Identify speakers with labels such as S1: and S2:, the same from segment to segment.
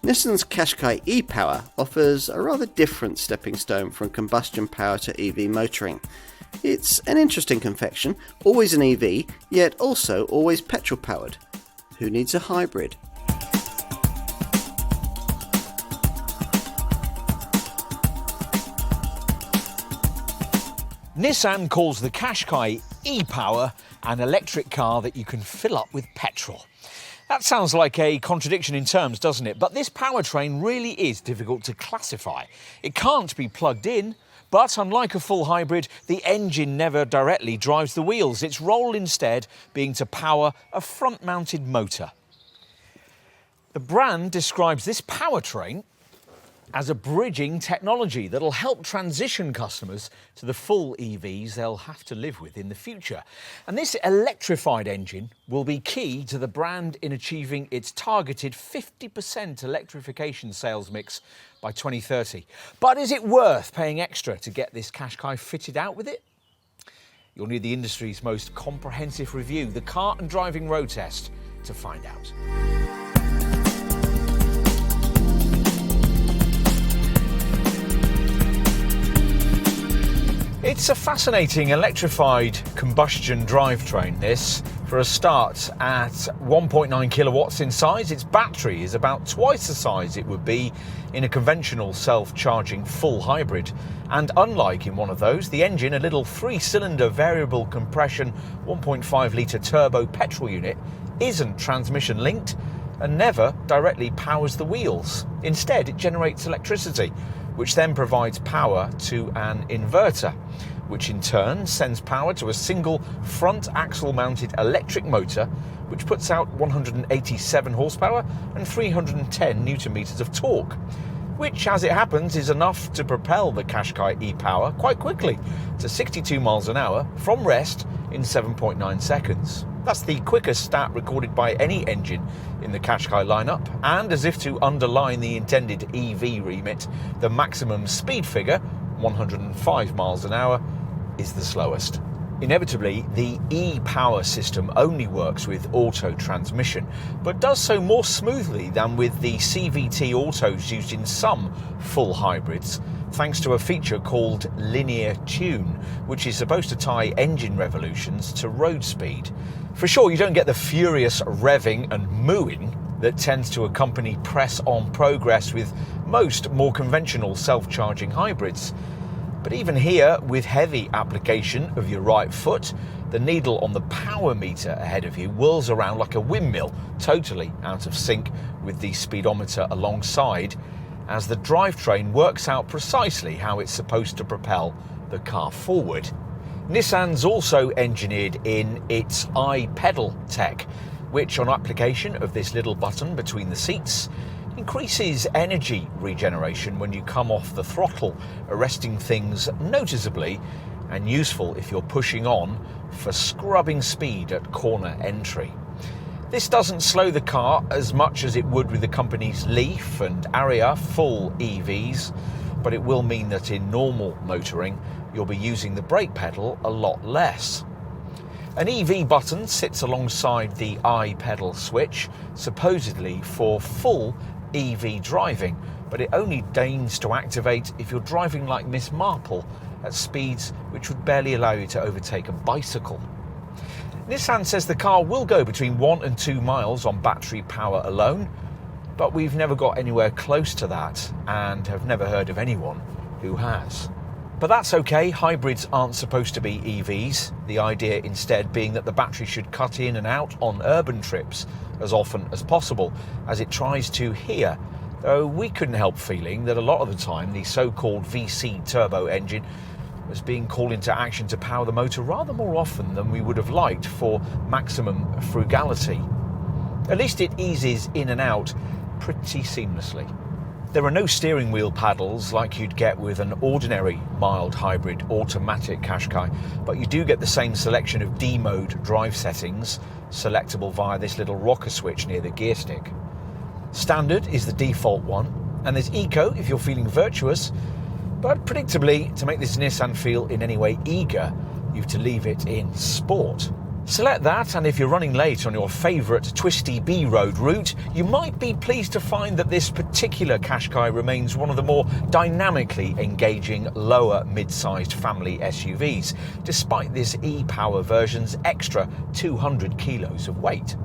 S1: Nissan's Qashqai e-Power offers a rather different stepping stone from combustion power to EV motoring. It's an interesting confection, always an EV, yet also always petrol-powered. Who needs a hybrid?
S2: Nissan calls the Qashqai e-Power an electric car that you can fill up with petrol. That sounds like a contradiction in terms, doesn't it? But this powertrain really is difficult to classify. It can't be plugged in, but unlike a full hybrid, the engine never directly drives the wheels. Its role instead being to power a front-mounted motor. The brand describes this powertrain as a bridging technology that'll help transition customers to the full EVs they'll have to live with in the future. And this electrified engine will be key to the brand in achieving its targeted 50% electrification sales mix by 2030. But is it worth paying extra to get this Qashqai fitted out with it? You'll need the industry's most comprehensive review, the Car and Driving Road Test, to find out. It's a fascinating electrified combustion drivetrain, this. For a start, at 1.9 kilowatts in size, its battery is about twice the size it would be in a conventional self-charging full hybrid. And unlike in one of those, the engine, a little 3-cylinder variable compression 1.5-litre turbo petrol unit, isn't transmission linked and never directly powers the wheels. Instead, it generates electricity, which then provides power to an inverter, which in turn sends power to a single front axle mounted electric motor, which puts out 187 horsepower and 310 newton meters of torque, which, as it happens, is enough to propel the Qashqai e-Power quite quickly to 62 miles an hour from rest in 7.9 seconds. That's the quickest stat recorded by any engine in the Qashqai lineup, and as if to underline the intended EV remit, the maximum speed figure, 105 miles an hour, is the slowest. Inevitably, the e-Power system only works with auto transmission, but does so more smoothly than with the CVT autos used in some full hybrids, thanks to a feature called linear tune, which is supposed to tie engine revolutions to road speed. For sure, you don't get the furious revving and mooing that tends to accompany press-on progress with most more conventional self-charging hybrids. But even here, with heavy application of your right foot, the needle on the power meter ahead of you whirls around like a windmill, totally out of sync with the speedometer alongside, as the drivetrain works out precisely how it's supposed to propel the car forward. Nissan's also engineered in its iPedal tech, which on application of this little button between the seats increases energy regeneration when you come off the throttle, arresting things noticeably and useful if you're pushing on for scrubbing speed at corner entry. This doesn't slow the car as much as it would with the company's Leaf and Ariya full EVs, but it will mean that in normal motoring you'll be using the brake pedal a lot less. An EV button sits alongside the iPedal switch, supposedly for full EV driving, but it only deigns to activate if you're driving like Miss Marple at speeds which would barely allow you to overtake a bicycle. Nissan says the car will go between 1 and 2 miles on battery power alone, but we've never got anywhere close to that and have never heard of anyone who has. But that's okay, hybrids aren't supposed to be EVs, the idea instead being that the battery should cut in and out on urban trips as often as possible, as it tries to here, though we couldn't help feeling that a lot of the time the so-called VC turbo engine was being called into action to power the motor rather more often than we would have liked for maximum frugality. At least it eases in and out pretty seamlessly. There are no steering wheel paddles like you'd get with an ordinary mild hybrid automatic Qashqai, but you do get the same selection of D-mode drive settings, selectable via this little rocker switch near the gear stick. Standard is the default one, and there's Eco if you're feeling virtuous, but predictably, to make this Nissan feel in any way eager, you've to leave it in Sport. Select that, and if you're running late on your favourite twisty B road route, you might be pleased to find that this particular Qashqai remains one of the more dynamically engaging lower mid-sized family SUVs, despite this e-Power version's extra 200 kilos of weight.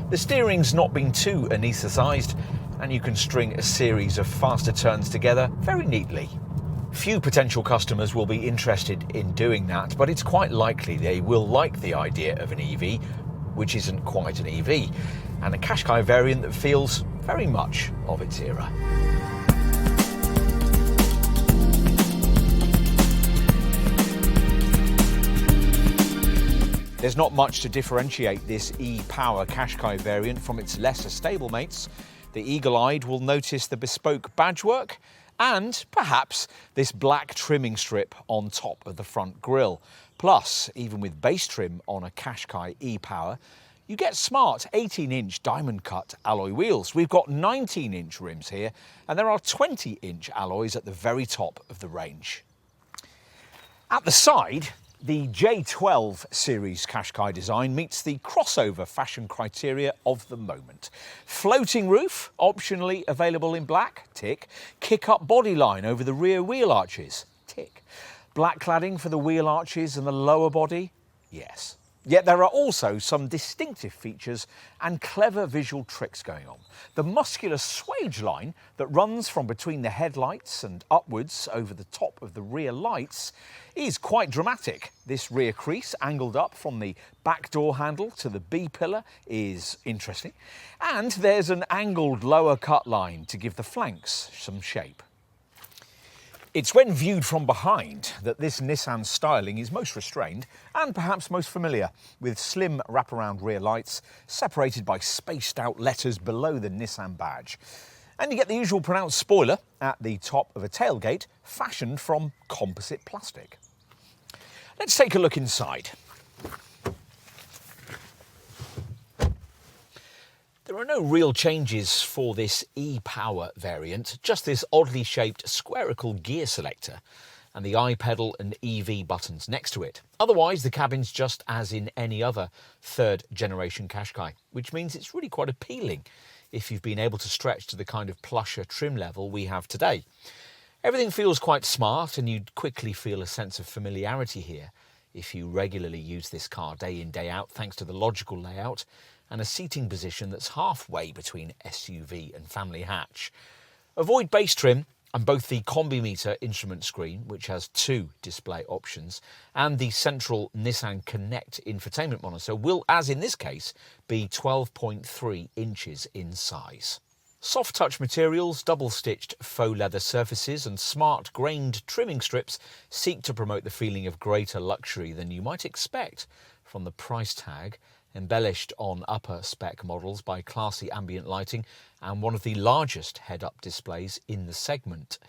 S2: The steering's not been too anaesthetised, and you can string a series of faster turns together very neatly. Few potential customers will be interested in doing that, but it's quite likely they will like the idea of an EV, which isn't quite an EV, and a Qashqai variant that feels very much of its era. There's not much to differentiate this e-Power Qashqai variant from its lesser stablemates. The eagle-eyed will notice the bespoke badgework, and perhaps this black trimming strip on top of the front grille. Plus, even with base trim on a Qashqai e-Power, you get smart 18-inch diamond-cut alloy wheels. We've got 19-inch rims here, and there are 20-inch alloys at the very top of the range. At the side, the J12 series Qashqai design meets the crossover fashion criteria of the moment. Floating roof, optionally available in black, tick. Kick-up body line over the rear wheel arches, tick. Black cladding for the wheel arches and the lower body, yes. Yet there are also some distinctive features and clever visual tricks going on. The muscular swage line that runs from between the headlights and upwards over the top of the rear lights is quite dramatic. This rear crease angled up from the back door handle to the B-pillar is interesting. And there's an angled lower cut line to give the flanks some shape. It's when viewed from behind that this Nissan styling is most restrained and perhaps most familiar, with slim wraparound rear lights separated by spaced out letters below the Nissan badge. And you get the usual pronounced spoiler at the top of a tailgate fashioned from composite plastic. Let's take a look inside. There are no real changes for this e-Power variant, just this oddly shaped spherical gear selector and the iPedal and EV buttons next to it. Otherwise, the cabin's just as in any other third generation Qashqai, which means it's really quite appealing if you've been able to stretch to the kind of plusher trim level we have today. Everything feels quite smart, and you'd quickly feel a sense of familiarity here if you regularly use this car day in, day out, thanks to the logical layout and a seating position that's halfway between SUV and family hatch. Avoid base trim and both the Combi-meter instrument screen, which has 2 display options, and the central Nissan Connect infotainment monitor will, as in this case, be 12.3 inches in size. Soft touch materials, double-stitched faux leather surfaces and smart grained trimming strips seek to promote the feeling of greater luxury than you might expect from the price tag, embellished on upper spec models by classy ambient lighting and one of the largest head-up displays in the segment.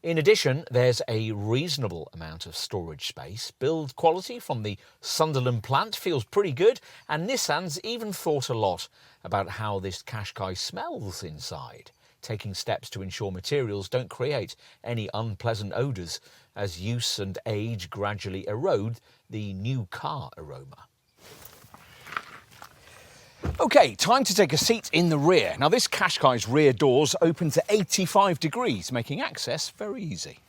S2: In addition, there's a reasonable amount of storage space. Build quality from the Sunderland plant feels pretty good, and Nissan's even thought a lot about how this Qashqai smells inside, taking steps to ensure materials don't create any unpleasant odours as use and age gradually erode the new car aroma. OK, time to take a seat in the rear. Now, this Qashqai's rear doors open to 85 degrees, making access very easy.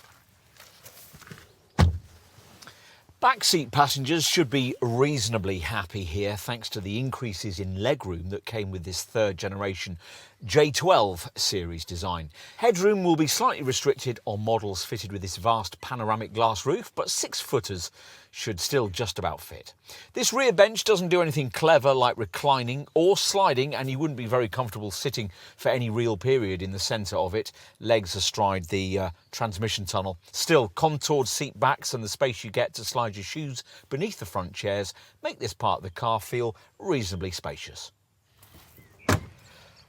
S2: Backseat passengers should be reasonably happy here, thanks to the increases in legroom that came with this third generation J12 series design. Headroom will be slightly restricted on models fitted with this vast panoramic glass roof, but 6-footers should still just about fit. This rear bench doesn't do anything clever like reclining or sliding, and you wouldn't be very comfortable sitting for any real period in the centre of it, legs astride the transmission tunnel. Still, contoured seat backs and the space you get to slide your shoes beneath the front chairs make this part of the car feel reasonably spacious.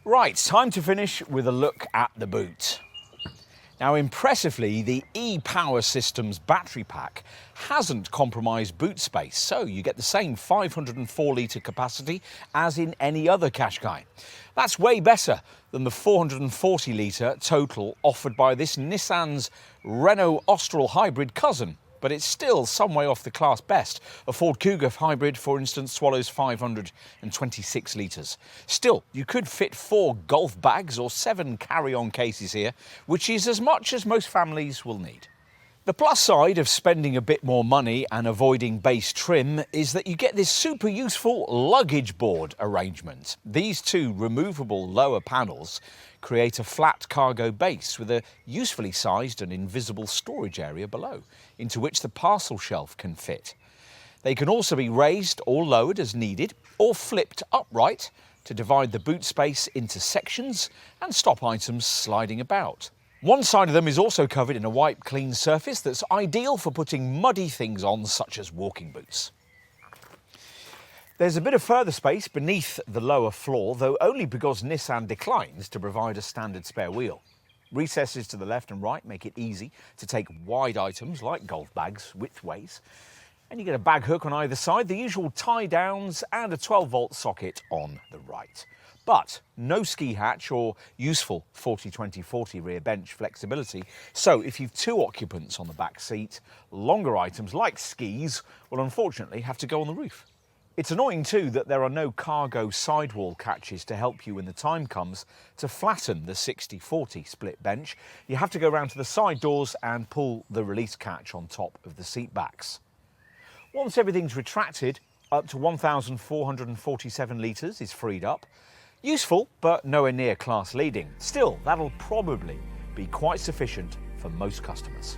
S2: Right, time to finish with a look at the boot. Now, impressively, the e-Power System's battery pack hasn't compromised boot space, so you get the same 504-litre capacity as in any other Qashqai. That's way better than the 440-litre total offered by this Nissan's Renault Austral hybrid cousin, but it's still some way off the class best. A Ford Kuga hybrid, for instance, swallows 526 litres. Still, you could fit 4 golf bags or 7 carry-on cases here, which is as much as most families will need. The plus side of spending a bit more money and avoiding base trim is that you get this super useful luggage board arrangement. These two removable lower panels create a flat cargo base with a usefully sized and invisible storage area below, into which the parcel shelf can fit. They can also be raised or lowered as needed, or flipped upright to divide the boot space into sections and stop items sliding about. One side of them is also covered in a white clean surface that's ideal for putting muddy things on, such as walking boots. There's a bit of further space beneath the lower floor, though only because Nissan declines to provide a standard spare wheel. Recesses to the left and right make it easy to take wide items like golf bags widthways. And you get a bag hook on either side, the usual tie downs and a 12-volt socket on the right. But no ski hatch or useful 40-20-40 rear bench flexibility. So if you've 2 occupants on the back seat, longer items like skis will unfortunately have to go on the roof. It's annoying too that there are no cargo sidewall catches to help you when the time comes to flatten the 60-40 split bench. You have to go round to the side doors and pull the release catch on top of the seat backs. Once everything's retracted, up to 1,447 litres is freed up. Useful, but nowhere near class leading. Still, that'll probably be quite sufficient for most customers.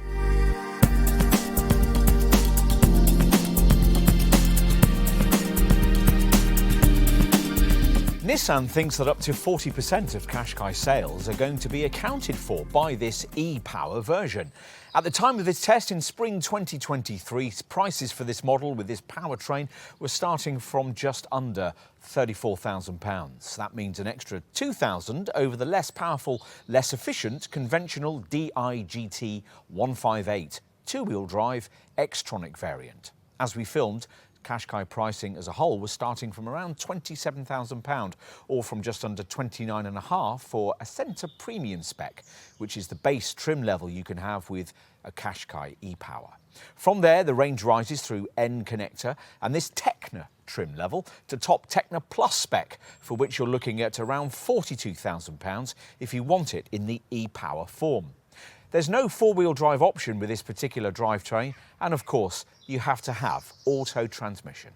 S2: Nissan thinks that up to 40% of Qashqai sales are going to be accounted for by this e-Power version. At the time of its test in spring 2023, prices for this model with this powertrain were starting from just under £34,000. That means an extra £2,000 over the less powerful, less efficient conventional DI-GT 158 two-wheel drive Xtronic variant. As we filmed, Qashqai pricing as a whole was starting from around £27,000, or from just under £29,500 for a centre premium spec, which is the base trim level you can have with a Qashqai e-Power. From there, the range rises through N connector and this Techna trim level to top Techna Plus spec, for which you're looking at around £42,000 if you want it in the e-Power form. There's no four-wheel drive option with this particular drivetrain, and of course, you have to have auto transmission.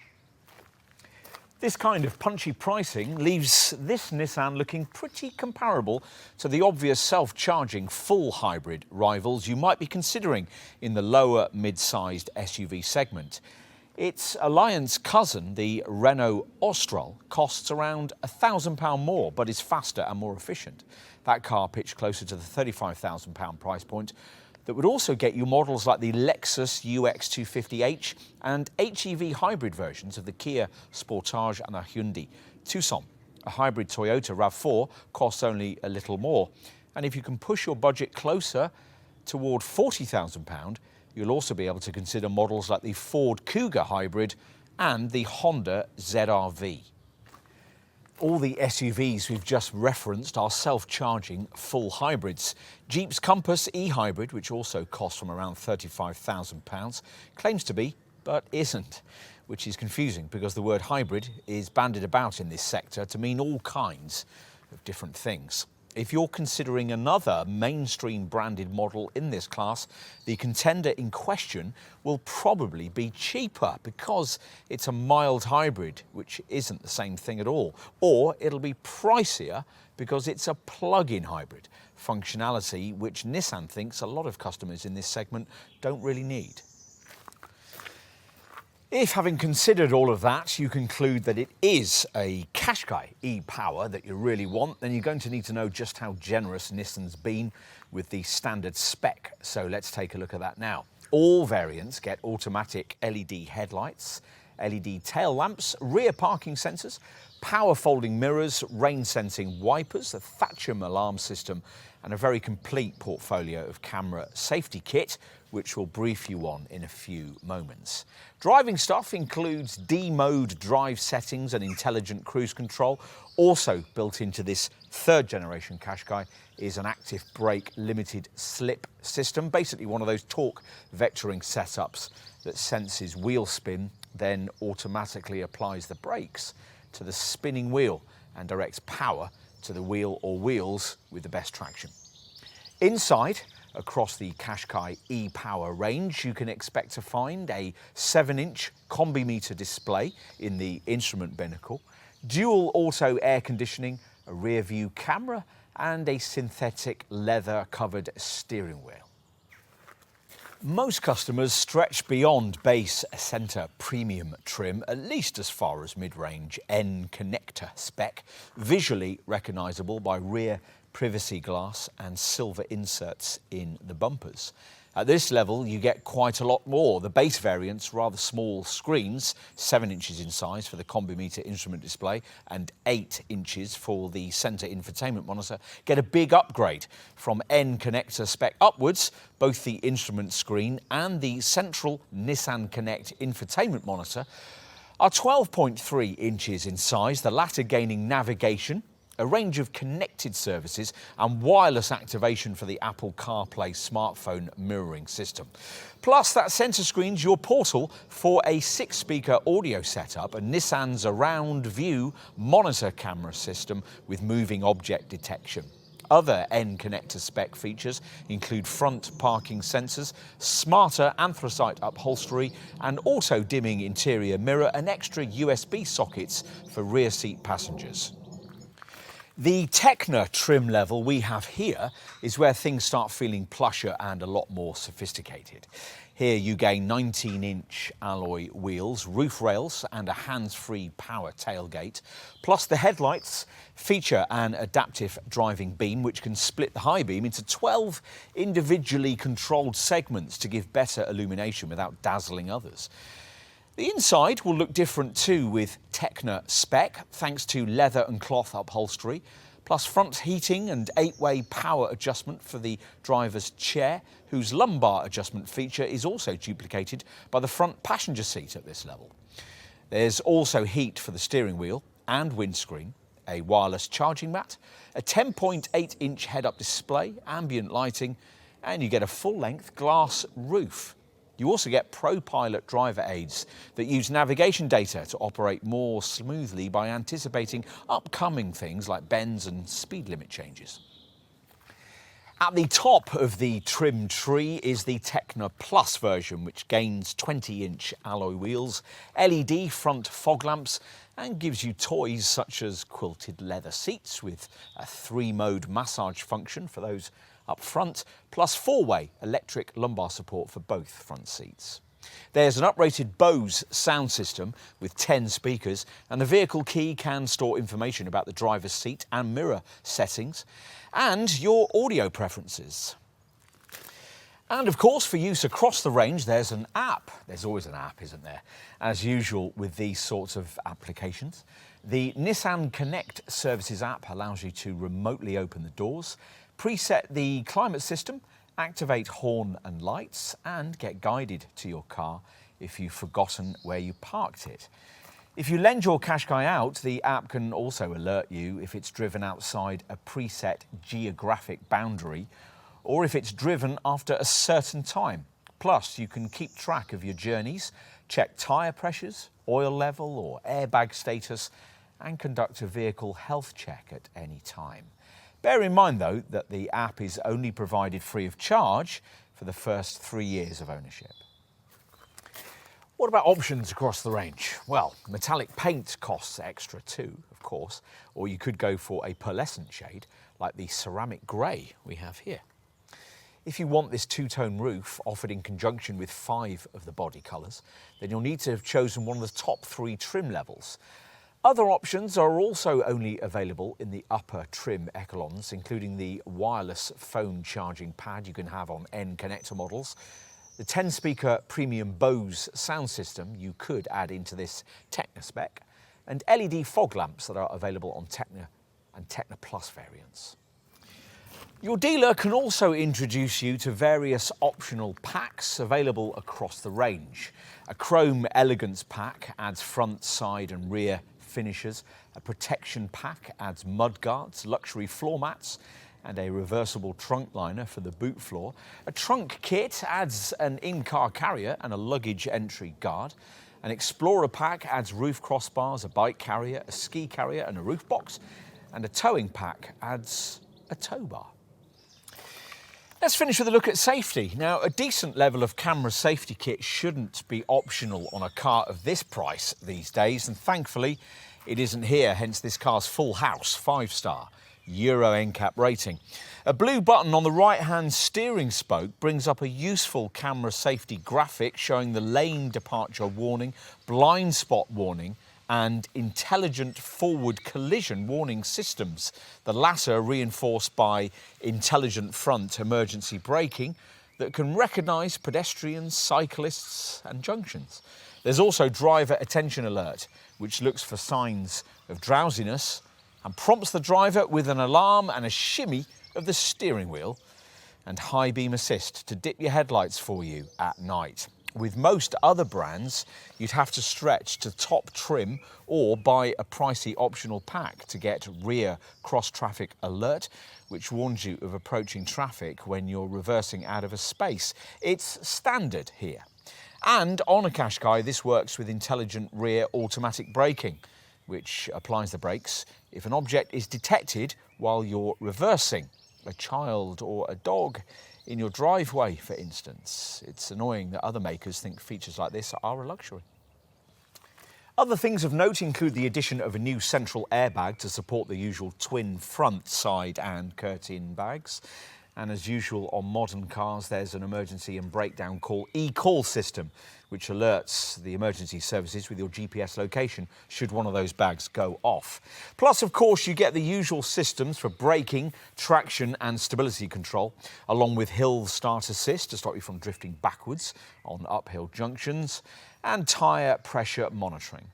S2: This kind of punchy pricing leaves this Nissan looking pretty comparable to the obvious self-charging full hybrid rivals you might be considering in the lower mid-sized SUV segment. Its alliance cousin, the Renault Austral, costs around £1,000 more, but is faster and more efficient. That car pitched closer to the £35,000 price point that would also get you models like the Lexus UX250H and HEV hybrid versions of the Kia Sportage and the Hyundai Tucson. A hybrid Toyota RAV4 costs only a little more. And if you can push your budget closer toward £40,000, you'll also be able to consider models like the Ford Kuga hybrid and the Honda ZR-V. All the SUVs we've just referenced are self-charging full hybrids. Jeep's Compass e-hybrid, which also costs from around £35,000, claims to be, but isn't, which is confusing because the word hybrid is bandied about in this sector to mean all kinds of different things. If you're considering another mainstream branded model in this class, the contender in question will probably be cheaper because it's a mild hybrid, which isn't the same thing at all. Or it'll be pricier because it's a plug-in hybrid, functionality which Nissan thinks a lot of customers in this segment don't really need. If, having considered all of that, you conclude that it is a Qashqai e-Power that you really want, then you're going to need to know just how generous Nissan's been with the standard spec. So let's take a look at that now. All variants get automatic LED headlights, LED tail lamps, rear parking sensors, power folding mirrors, rain sensing wipers, a Thatcham alarm system, and a very complete portfolio of camera safety kit, which we'll brief you on in a few moments. Driving stuff includes D-mode drive settings and intelligent cruise control, also built into this third generation Qashqai is an active brake limited slip system, basically one of those torque vectoring setups that senses wheel spin, then automatically applies the brakes to the spinning wheel and directs power to the wheel or wheels with the best traction. Inside, across the Qashqai e-Power range, you can expect to find a 7-inch combi meter display in the instrument binnacle, dual auto air conditioning, a rear view camera and a synthetic leather covered steering wheel. Most customers stretch beyond base centre premium trim, at least as far as mid-range N connector spec, visually recognisable by rear privacy glass and silver inserts in the bumpers. At this level, you get quite a lot more. The base variant's rather small screens, 7 inches in size for the combi meter instrument display and 8 inches for the centre infotainment monitor, get a big upgrade from N connector spec upwards. Both the instrument screen and the central Nissan Connect infotainment monitor are 12.3 inches in size, the latter gaining navigation, a range of connected services and wireless activation for the Apple CarPlay smartphone mirroring system. Plus, that centre screen's your portal for a 6-speaker audio setup and Nissan's Around View monitor camera system with moving object detection. Other N connector spec features include front parking sensors, smarter anthracite upholstery and auto-dimming interior mirror and extra USB sockets for rear seat passengers. The Techna trim level we have here is where things start feeling plusher and a lot more sophisticated. Here you gain 19-inch alloy wheels, roof rails and a hands-free power tailgate. Plus the headlights feature an adaptive driving beam which can split the high beam into 12 individually controlled segments to give better illumination without dazzling others. The inside will look different too with Techna spec, thanks to leather and cloth upholstery, plus front heating and 8-way power adjustment for the driver's chair, whose lumbar adjustment feature is also duplicated by the front passenger seat at this level. There's also heat for the steering wheel and windscreen, a wireless charging mat, a 10.8-inch head-up display, ambient lighting, and you get a full-length glass roof. You also get ProPilot driver aids that use navigation data to operate more smoothly by anticipating upcoming things like bends and speed limit changes. At the top of the trim tree is the Techna Plus version, which gains 20-inch alloy wheels, LED front fog lamps, and gives you toys such as quilted leather seats with a 3-mode massage function for those up front, plus 4-way electric lumbar support for both front seats. There's an uprated Bose sound system with 10 speakers, and the vehicle key can store information about the driver's seat and mirror settings and your audio preferences. And of course, for use across the range, there's an app. There's always an app, isn't there? As usual with these sorts of applications. The Nissan Connect Services app allows you to remotely open the doors, preset the climate system, activate horn and lights, and get guided to your car if you've forgotten where you parked it. If you lend your Qashqai out, the app can also alert you if it's driven outside a preset geographic boundary or if it's driven after a certain time. Plus, you can keep track of your journeys, check tyre pressures, oil level or airbag status, and conduct a vehicle health check at any time. Bear in mind, though, that the app is only provided free of charge for the first 3 years of ownership. What about options across the range? Well, metallic paint costs extra too, of course, or you could go for a pearlescent shade like the ceramic grey we have here. If you want this two-tone roof offered in conjunction with 5 of the body colours, then you'll need to have chosen one of the top 3 trim levels. Other options are also only available in the upper trim echelons, including the wireless phone charging pad you can have on N connector models, the 10-speaker premium Bose sound system you could add into this Techna spec, and LED fog lamps that are available on Techna and Techna Plus variants. Your dealer can also introduce you to various optional packs available across the range. A chrome elegance pack adds front, side and rear finishes. A protection pack adds mud guards, luxury floor mats, and a reversible trunk liner for the boot floor. A trunk kit adds an in-car carrier and a luggage entry guard. An Explorer pack adds roof crossbars, a bike carrier, a ski carrier and a roof box. And a towing pack adds a tow bar. Let's finish with a look at safety. Now, a decent level of camera safety kit shouldn't be optional on a car of this price these days, and thankfully it isn't here, hence this car's full house, 5-star. Euro NCAP rating. A blue button on the right-hand steering spoke brings up a useful camera safety graphic showing the lane departure warning, blind spot warning and intelligent forward collision warning systems. The latter reinforced by intelligent front emergency braking that can recognise pedestrians, cyclists and junctions. There's also driver attention alert, which looks for signs of drowsiness and prompts the driver with an alarm and a shimmy of the steering wheel, and high beam assist to dip your headlights for you at night. With most other brands, you'd have to stretch to top trim or buy a pricey optional pack to get rear cross-traffic alert, which warns you of approaching traffic when you're reversing out of a space. It's standard here. And on a Qashqai, this works with intelligent rear automatic braking, which applies the brakes if an object is detected while you're reversing, a child or a dog in your driveway, for instance. It's annoying that other makers think features like this are a luxury. Other things of note include the addition of a new central airbag to support the usual twin front, side and curtain bags. And as usual on modern cars, there's an emergency and breakdown call e-call system, which alerts the emergency services with your GPS location should one of those bags go off. Plus, of course, you get the usual systems for braking, traction and stability control, along with hill start assist to stop you from drifting backwards on uphill junctions, and tyre pressure monitoring.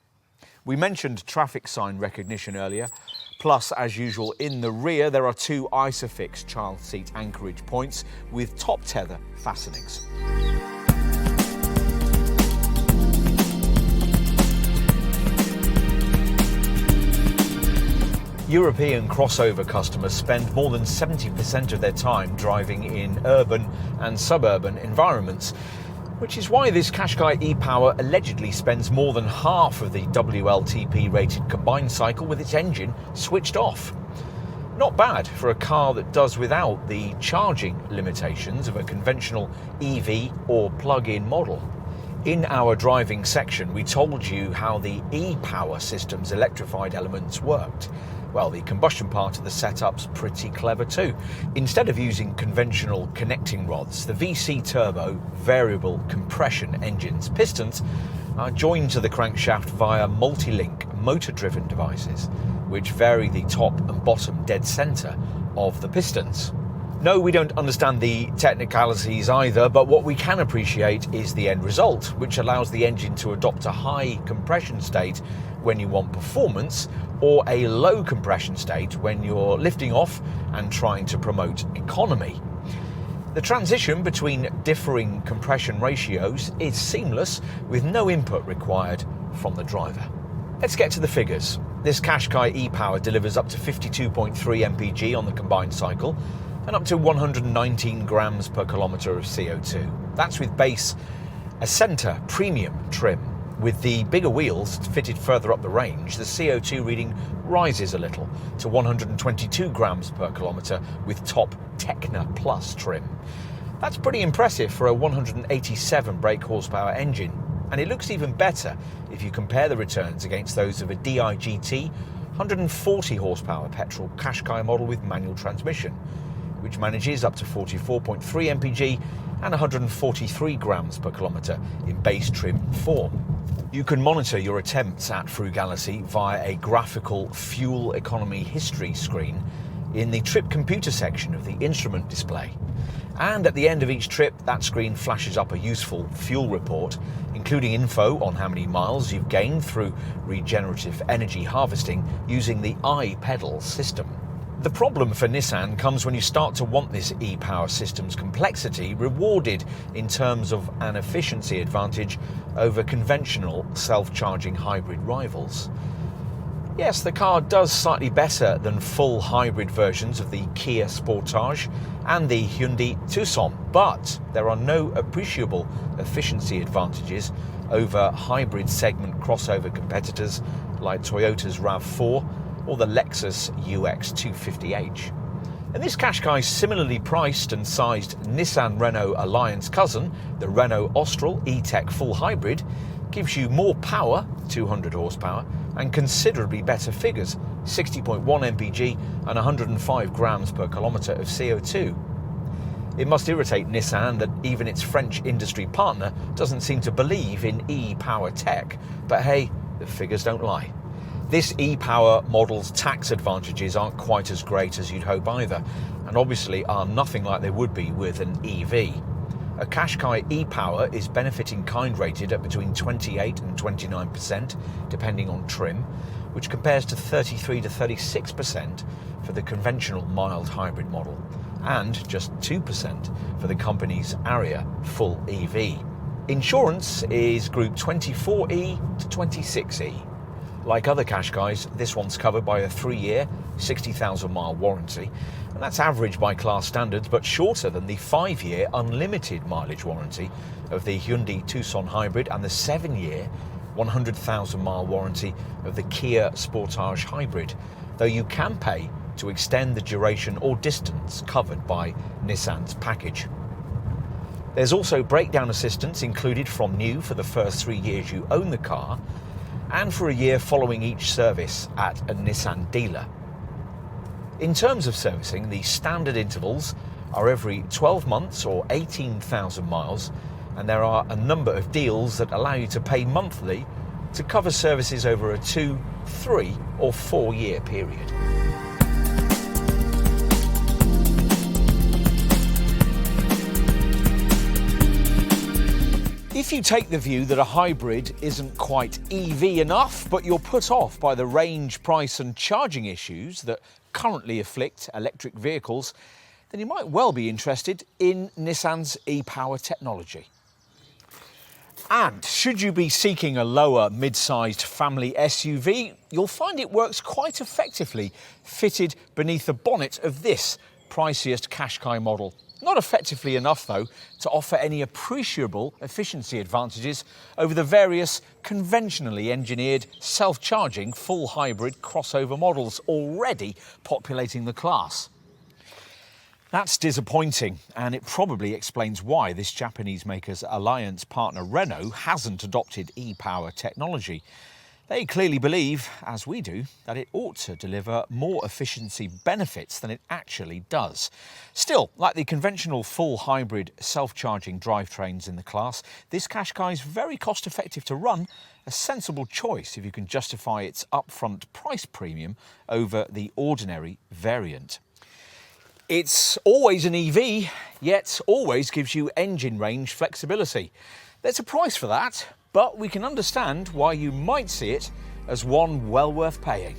S2: We mentioned traffic sign recognition earlier. Plus, as usual, in the rear, there are 2 Isofix child seat anchorage points with top tether fastenings. European crossover customers spend more than 70% of their time driving in urban and suburban environments, which is why this Qashqai e-Power allegedly spends more than half of the WLTP-rated combined cycle with its engine switched off. Not bad for a car that does without the charging limitations of a conventional EV or plug-in model. In our driving section, we told you how the e-Power system's electrified elements worked. Well, the combustion part of the setup's pretty clever too. Instead of using conventional connecting rods, the VC turbo variable compression engine's pistons are joined to the crankshaft via multi-link motor-driven devices, which vary the top and bottom dead centre of the pistons. No, we don't understand the technicalities either, but what we can appreciate is the end result, which allows the engine to adopt a high compression state when you want performance, or a low compression state when you're lifting off and trying to promote economy. The transition between differing compression ratios is seamless, with no input required from the driver. Let's get to the figures. This Qashqai e-Power delivers up to 52.3 mpg on the combined cycle and up to 119 grams per kilometre of CO2. That's with base Ascenta Premium trim. With the bigger wheels fitted further up the range, the CO2 reading rises a little to 122 grams per kilometre with top Tecna Plus trim. That's pretty impressive for a 187 brake horsepower engine, and it looks even better if you compare the returns against those of a DIGT 140 horsepower petrol Qashqai model with manual transmission, which manages up to 44.3 mpg and 143 grams per kilometre in base trim form. You can monitor your attempts at frugality via a graphical fuel economy history screen in the trip computer section of the instrument display. And at the end of each trip, that screen flashes up a useful fuel report, including info on how many miles you've gained through regenerative energy harvesting using the iPedal system. The problem for Nissan comes when you start to want this e-Power system's complexity rewarded in terms of an efficiency advantage over conventional self-charging hybrid rivals. Yes, the car does slightly better than full hybrid versions of the Kia Sportage and the Hyundai Tucson, but there are no appreciable efficiency advantages over hybrid segment crossover competitors like Toyota's RAV4 or the Lexus UX250H. And this Qashqai's similarly priced and sized Nissan-Renault Alliance cousin, the Renault Austral E-Tech Full Hybrid, gives you more power, 200 horsepower, and considerably better figures, 60.1 mpg and 105 grams per kilometre of CO2. It must irritate Nissan that even its French industry partner doesn't seem to believe in e-power tech, but hey, the figures don't lie. This e-power model's tax advantages aren't quite as great as you'd hope either, and obviously are nothing like they would be with an EV. A Qashqai e-power is benefit in kind rated at between 28 and 29%, depending on trim, which compares to 33 to 36% for the conventional mild hybrid model, and just 2% for the company's Aria full EV. Insurance is Group 24E to 26E. Like other Qashqais, this one's covered by a 3-year, 60,000 mile warranty, and that's average by class standards, but shorter than the 5-year unlimited mileage warranty of the Hyundai Tucson Hybrid and the 7-year, 100,000 mile warranty of the Kia Sportage Hybrid, though you can pay to extend the duration or distance covered by Nissan's package. There's also breakdown assistance included from new for the first 3 years you own the car, and for a year following each service at a Nissan dealer. In terms of servicing, the standard intervals are every 12 months or 18,000 miles, and there are a number of deals that allow you to pay monthly to cover services over a 2, 3 or 4 year period. If you take the view that a hybrid isn't quite EV enough, but you're put off by the range, price and charging issues that currently afflict electric vehicles, then you might well be interested in Nissan's e-power technology. And should you be seeking a lower mid-sized family SUV, you'll find it works quite effectively fitted beneath the bonnet of this priciest Qashqai model. Not effectively enough, though, to offer any appreciable efficiency advantages over the various conventionally engineered self-charging full hybrid crossover models already populating the class. That's disappointing, and it probably explains why this Japanese maker's alliance partner Renault hasn't adopted e-power technology. They clearly believe, as we do, that it ought to deliver more efficiency benefits than it actually does. Still, like the conventional full hybrid self-charging drivetrains in the class, this Qashqai is very cost-effective to run, a sensible choice if you can justify its upfront price premium over the ordinary variant. It's always an EV, yet always gives you engine range flexibility. There's a price for that, but we can understand why you might see it as one well worth paying.